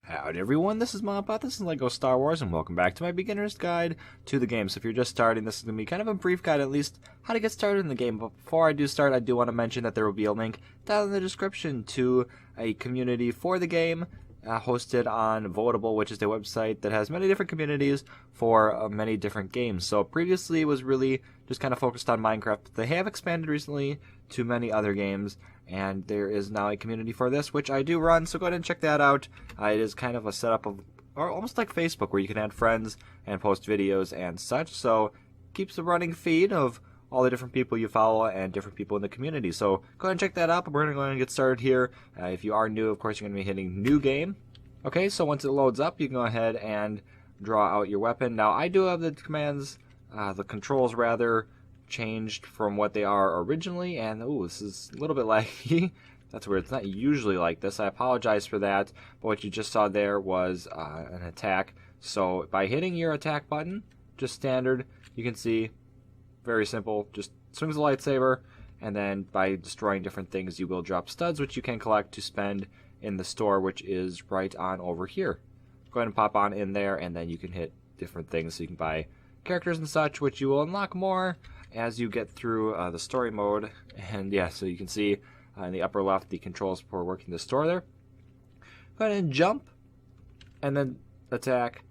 Howdy everyone, this is Mompot, this is LEGO Star Wars, and welcome back to my beginner's guide to the game. So if you're just starting, this is going to be kind of a brief guide, at least, how to get started in the game. But before I do start, I do want to mention that there will be a link down in the description to a community for the game, hosted on Votable, which is a website that has many different communities for many different games. So previously it was really just kind of focused on Minecraft, but they have expanded recently to many other games, and there is now a community for this, which I do run, so go ahead and check that out. It is kind of a setup of, or almost like Facebook, where you can add friends and post videos and such, so keeps a running feed of all the different people you follow and different people in the community. So go ahead and check that out, but we're going to go ahead and get started here. If you are new, of course, you're going to be hitting New Game. Okay, so once it loads up, you can go ahead and draw out your weapon. Now, I do have the commands, the controls rather, changed from what they are originally, and ooh, this is a little bit laggy. That's weird. It's not usually like this. I apologize for that, but what you just saw there was an attack. So by hitting your attack button, just standard, you can see, very simple, just swings the lightsaber, and then by destroying different things, you will drop studs, which you can collect to spend in the store, which is right on over here. Go ahead and pop on in there, and then you can hit different things, so you can buy characters and such, which you will unlock more as you get through the story mode. And yeah, so you can see in the upper left the controls for working the store there. Go ahead and jump, and then attack.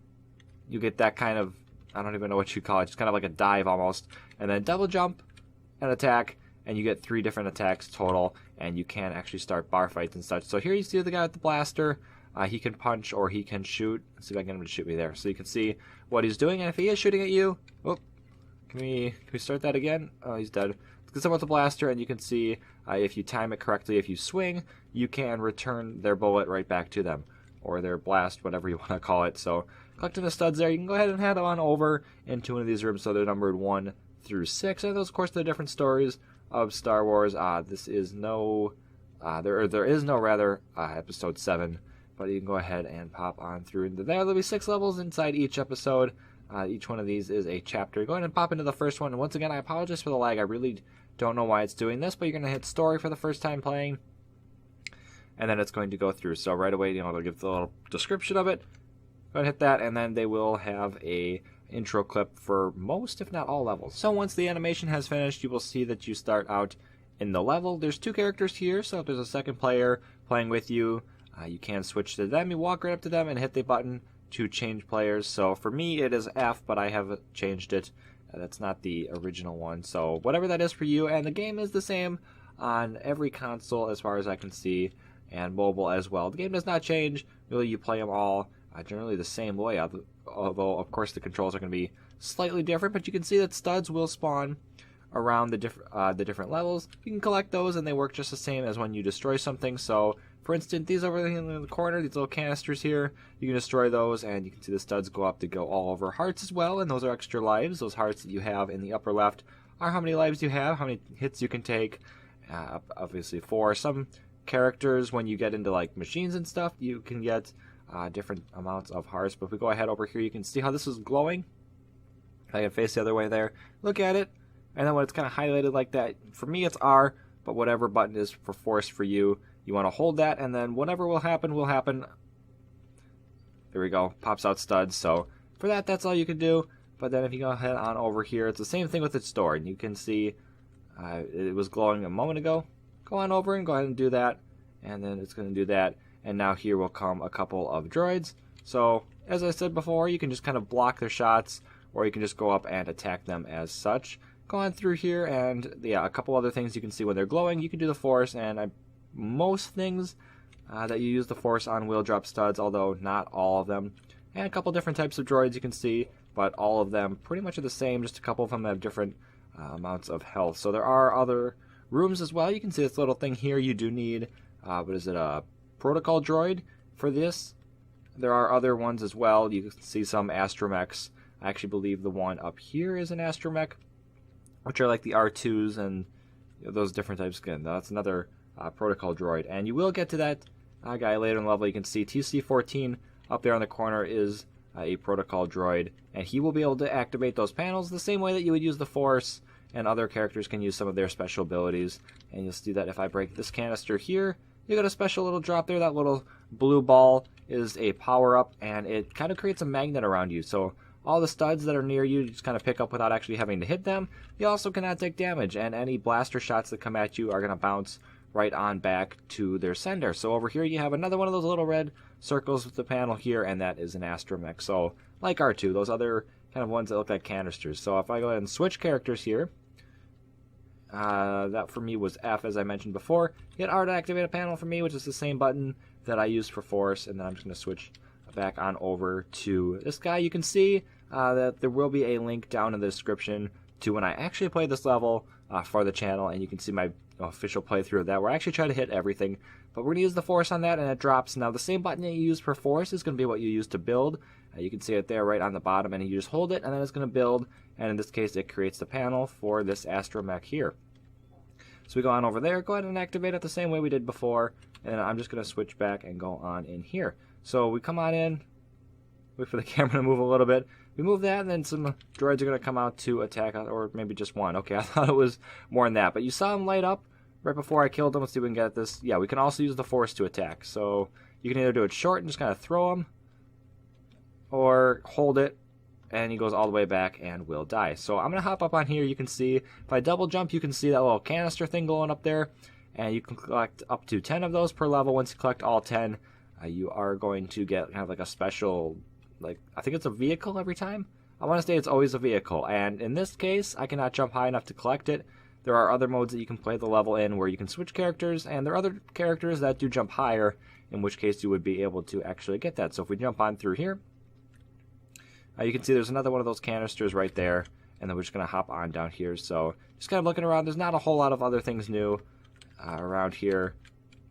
You get that kind of, I don't even know what you call it, just kind of like a dive almost. And then double jump and attack, and you get 3 different attacks total, and you can actually start bar fights and such. So here you see the guy with the blaster. He can punch or he can shoot. Let's see if I can get him to shoot me there. So you can see what he's doing, and if he is shooting at you, oh, can we start that again? Oh, he's dead. Let's get someone with the blaster, and you can see if you time it correctly, if you swing, you can return their bullet right back to them, or their blast, whatever you want to call it. So collecting the studs there, you can go ahead and head on over into one of these rooms. So they're numbered 1 through 6, and those, of course, the different stories of Star Wars. This is no, there is no rather episode 7, but you can go ahead and pop on through into there. There'll be 6 levels inside each episode. Each one of these is a chapter. Go ahead and pop into the first one. And once again, I apologize for the lag. I really don't know why it's doing this, but you're going to hit story for the first time playing, and then it's going to go through. So right away, they'll give the little description of it. Go ahead and hit that, and then they will have a intro clip for most, if not all, levels. So once the animation has finished, you will see that you start out in the level. There's 2 characters here, so if there's a second player playing with you, you can switch to them. You walk right up to them and hit the button to change players. So for me it is F, but I have changed it. That's not the original one, so whatever that is for you. And the game is the same on every console as far as I can see, and mobile as well. The game does not change. Really, you play them all generally the same way, although of course the controls are going to be slightly different. But you can see that studs will spawn around the different levels. You can collect those, and they work just the same as when you destroy something. So for instance, these over in the corner, these little canisters here, you can destroy those, and you can see the studs go up to go all over. Hearts as well, and those are extra lives. Those hearts that you have in the upper left are how many lives you have, how many hits you can take. Obviously, for some characters, when you get into like machines and stuff, you can get different amounts of hearts. But if we go ahead over here, you can see how this is glowing. I can face the other way there. Look at it, and then when it's kind of highlighted like that, for me it's R, but whatever button is for force for you, you want to hold that, and then whatever will happen will happen. There we go, pops out studs. So for that, that's all you can do. But then if you go ahead on over here, it's the same thing with its store, and you can see it was glowing a moment ago. Go on over and go ahead and do that, and then it's going to do that. And now here will come a couple of droids. So as I said before, you can just kind of block their shots, or you can just go up and attack them as such. Go on through here, and yeah, a couple other things you can see when they're glowing. You can do the force, and most things that you use the force on will drop studs, although not all of them. And a couple different types of droids you can see, but all of them pretty much are the same. Just a couple of them have different amounts of health. So there are other rooms as well. You can see this little thing here. You do need, what is it, a protocol droid for this. There are other ones as well. You can see some astromechs. I actually believe the one up here is an astromech, which are like the R2s and those different types. Again, that's another protocol droid, and you will get to that guy later in the level. You can see TC-14 up there on the corner is a protocol droid, and he will be able to activate those panels the same way that you would use the force, and other characters can use some of their special abilities. And you'll see that if I break this canister here, you got a special little drop there. That little blue ball is a power-up, and it kind of creates a magnet around you. So all the studs that are near you, you just kind of pick up without actually having to hit them. You also cannot take damage, and any blaster shots that come at you are going to bounce right on back to their sender. So over here you have another one of those little red circles with the panel here, and that is an astromech. So like R2, those other kind of ones that look like canisters. So if I go ahead and switch characters here, that for me was F, as I mentioned before. Hit R to activate a panel for me, which is the same button that I used for Force, and then I'm just going to switch back on over to this guy. You can see that there will be a link down in the description to when I actually played this level for the channel, and you can see my official playthrough of that, where I actually try to hit everything. But we're going to use the Force on that, and it drops. Now the same button that you use for Force is going to be what you use to build. You can see it there right on the bottom, and you just hold it, and then it's going to build, and in this case it creates the panel for this astromech here. So we go on over there, go ahead and activate it the same way we did before, and I'm just going to switch back and go on in here. So we come on in, wait for the camera to move a little bit. We move that, and then some droids are going to come out to attack, or maybe just one. Okay, I thought it was more than that. But you saw them light up right before I killed them. Let's see if we can get this. Yeah, we can also use the Force to attack. So you can either do it short and just kind of throw them, or hold it, and he goes all the way back and will die. So I'm going to hop up on here. You can see, if I double jump, you can see that little canister thing going up there. And you can collect up to 10 of those per level. Once you collect all 10, you are going to get kind of like a special, like, I think it's a vehicle every time. I want to say it's always a vehicle, and in this case I cannot jump high enough to collect it. There are other modes that you can play the level in where you can switch characters, and there are other characters that do jump higher, in which case you would be able to actually get that. So if we jump on through here, you can see there's another one of those canisters right there, and then we're just going to hop on down here. So just kind of looking around, there's not a whole lot of other things new around here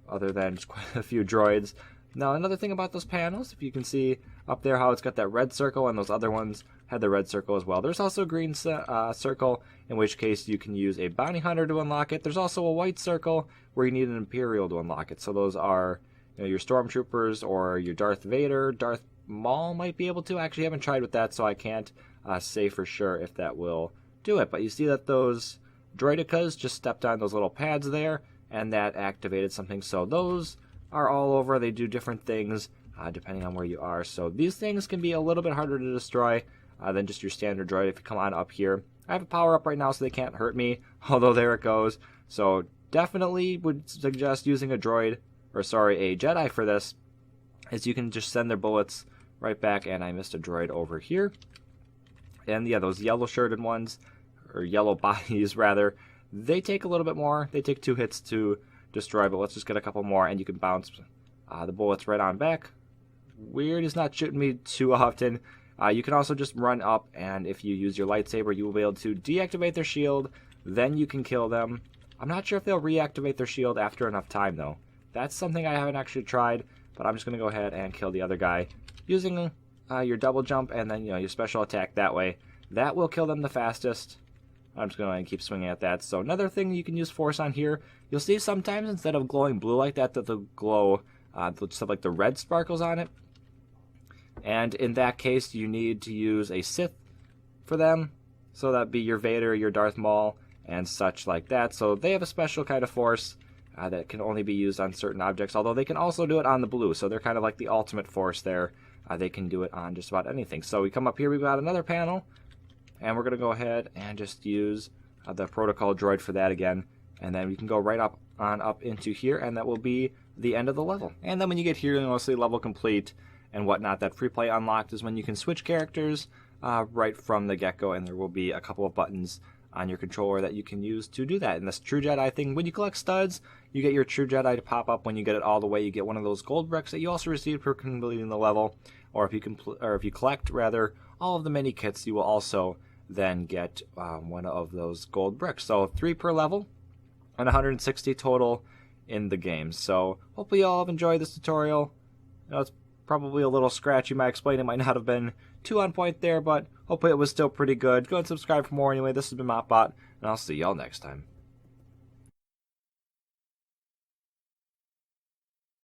other than just quite a few droids. Now another thing about those panels, if you can see up there how it's got that red circle, and those other ones had the red circle as well. There's also a green circle, in which case you can use a bounty hunter to unlock it. There's also a white circle where you need an Imperial to unlock it. So those are, you know, your Stormtroopers or your Darth Vader. Darth Maul might be able to. I actually haven't tried with that, so I can't say for sure if that will do it. But you see that those droidicas just stepped on those little pads there, and that activated something. So those are all over. They do different things depending on where you are. So these things can be a little bit harder to destroy than just your standard droid. If you come on up here, I have a power up right now so they can't hurt me, although there it goes. So definitely would suggest using a droid, or sorry, a Jedi for this, as you can just send their bullets right back. And I missed a droid over here. And yeah, those yellow shirted ones, or yellow bodies rather, they take a little bit more. They take 2 hits to destroy, but let's just get a couple more, and you can bounce the bullets right on back. Weird, he's not shooting me too often. You can also just run up, and if you use your lightsaber, you will be able to deactivate their shield. Then you can kill them. I'm not sure if they'll reactivate their shield after enough time, though. That's something I haven't actually tried, but I'm just going to go ahead and kill the other guy using your double jump, and then your special attack that way. That will kill them the fastest. I'm just going to keep swinging at that. So another thing you can use Force on here, you'll see sometimes instead of glowing blue like that, that they'll glow, they'll just have like the red sparkles on it. And in that case, you need to use a Sith for them. So that'd be your Vader, your Darth Maul, and such like that. So they have a special kind of Force that can only be used on certain objects, although they can also do it on the blue. So they're kind of like the ultimate Force there. They can do it on just about anything. So we come up here, we've got another panel. And we're going to go ahead and just use the protocol droid for that again. And then we can go right up into here, and that will be the end of the level. And then when you get here, you'll see level complete and whatnot. That free play unlocked is when you can switch characters right from the get-go, and there will be a couple of buttons on your controller that you can use to do that. And this True Jedi thing, when you collect studs, you get your True Jedi to pop up. When you get it all the way, you get one of those gold bricks that you also received for completing the level. Or if you collect rather all of the mini kits, you will also then get one of those gold bricks. So 3 per level and 160 total in the game. So hopefully you all have enjoyed this tutorial. It's probably a little scratchy. My explaining might not have been too on point there, but hopefully it was still pretty good. Go ahead and subscribe for more anyway. This has been MoppBot, and I'll see y'all next time.